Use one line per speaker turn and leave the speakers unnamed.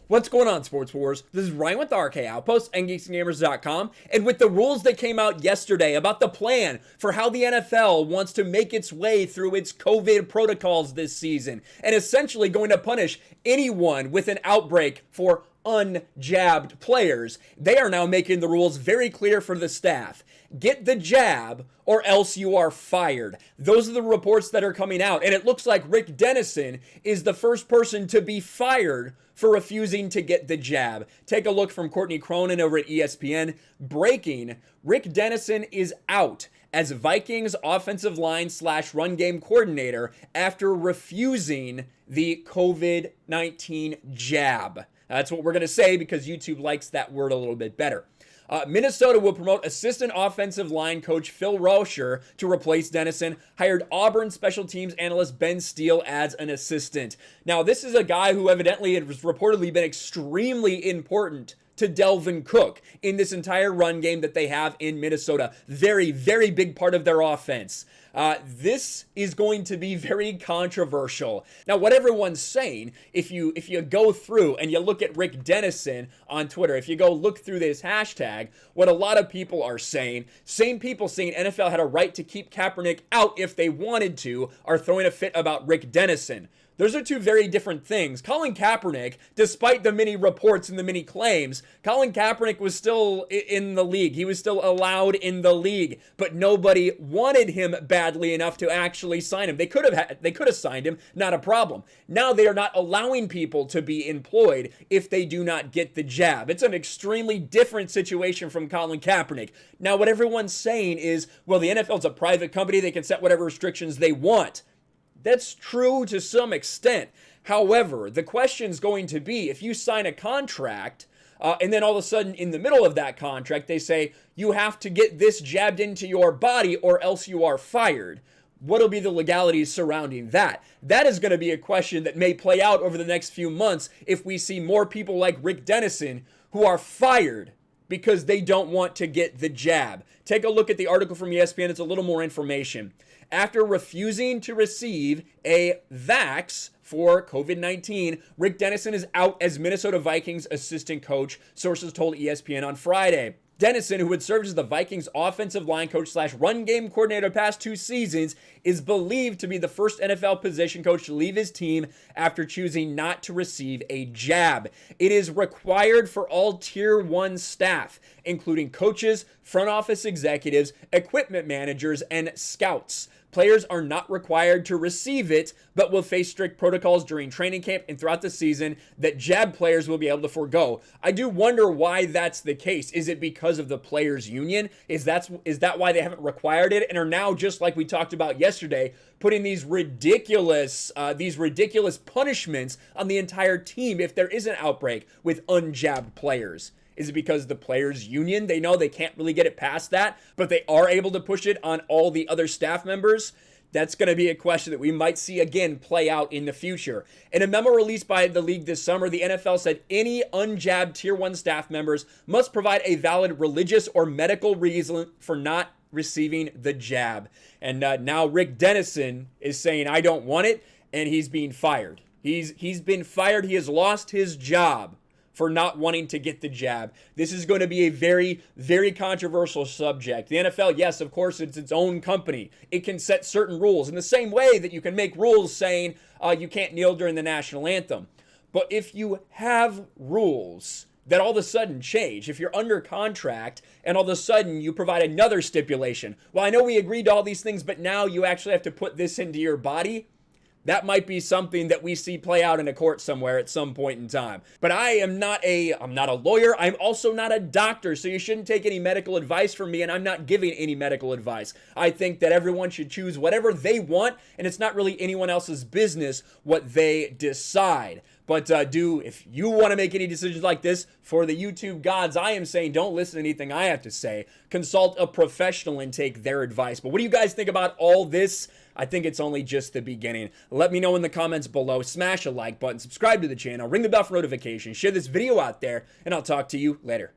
What's going on, Sports Wars? This is Ryan with the RK Outpost and GeeksGamers.com, and with the rules that came out yesterday about the plan for how the NFL wants to make its way through its COVID protocols this season, and essentially going to punish anyone with an outbreak for unjabbed players, they are now making the rules very clear for the staff. Get the jab or else you are fired. Those are the reports that are coming out, and it looks like Rick Dennison is the first person to be fired for refusing to get the jab. Take a look from Courtney Cronin over at ESPN. Breaking, Rick Dennison is out as Vikings offensive line / run game coordinator after refusing the COVID-19 jab. That's what we're going to say because YouTube likes that word a little bit better. Minnesota will promote assistant offensive line coach Phil Rauscher to replace Dennison, hired Auburn special teams analyst Ben Steele as an assistant. Now, this is a guy who evidently has reportedly been extremely important to Delvin Cook in this entire run game that they have in Minnesota. Very, very big part of their offense. This is going to be very controversial. Now, what everyone's saying, if you go through and you look at Rick Dennison on Twitter, if you go look through this hashtag, what a lot of people are saying, same people saying NFL had a right to keep Kaepernick out if they wanted to, are throwing a fit about Rick Dennison. Those are two very different things. Colin Kaepernick, despite the many reports and the many claims, Colin Kaepernick was still in the league. He was still allowed in the league, but nobody wanted him badly enough to actually sign him. They could have signed him, not a problem. Now they are not allowing people to be employed if they do not get the jab. It's an extremely different situation from Colin Kaepernick. Now what everyone's saying is, well, the NFL's a private company. They can set whatever restrictions they want. That's true to some extent. However, the question's going to be, if you sign a contract, and then all of a sudden in the middle of that contract, they say, you have to get this jabbed into your body or else you are fired. What'll be the legalities surrounding that? That is going to be a question that may play out over the next few months if we see more people like Rick Dennison who are fired because they don't want to get the jab. Take a look at the article from ESPN. It's a little more information. After refusing to receive a vax for COVID-19, Rick Dennison is out as Minnesota Vikings assistant coach, sources told ESPN on Friday. Dennison, who had served as the Vikings offensive line coach / run game coordinator the past 2 seasons, is believed to be the first NFL position coach to leave his team after choosing not to receive a jab. It is required for all Tier 1 staff, including coaches, front office executives, equipment managers, and scouts. Players are not required to receive it, but will face strict protocols during training camp and throughout the season that jab players will be able to forego. I do wonder why that's the case. Is it because of the players' union? Is that why they haven't required it and are now, just like we talked about yesterday, putting these ridiculous punishments on the entire team if there is an outbreak with unjabbed players? Is it because the players' union, they know they can't really get it past that, but they are able to push it on all the other staff members? That's going to be a question that we might see again play out in the future. In a memo released by the league this summer, the NFL said any unjabbed Tier 1 staff members must provide a valid religious or medical reason for not receiving the jab. And now Rick Dennison is saying, I don't want it, and he's being fired. He's been fired. He has lost his job for not wanting to get the jab. This is going to be a very, very controversial subject. The NFL, yes, of course, it's its own company. It can set certain rules in the same way that you can make rules saying you can't kneel during the national anthem. But if you have rules that all of a sudden change, if you're under contract and all of a sudden you provide another stipulation, well, I know we agreed to all these things, but now you actually have to put this into your body, that might be something that we see play out in a court somewhere at some point in time. But I'm not a lawyer. I'm also not a doctor, so you shouldn't take any medical advice from me, and I'm not giving any medical advice. I think that everyone should choose whatever they want, and it's not really anyone else's business what they decide. But if you want to make any decisions like this for the YouTube gods, I am saying don't listen to anything I have to say. Consult a professional and take their advice. But what do you guys think about all this? I think it's only just the beginning. Let me know in the comments below. Smash a like button, subscribe to the channel, ring the bell for notifications, share this video out there, and I'll talk to you later.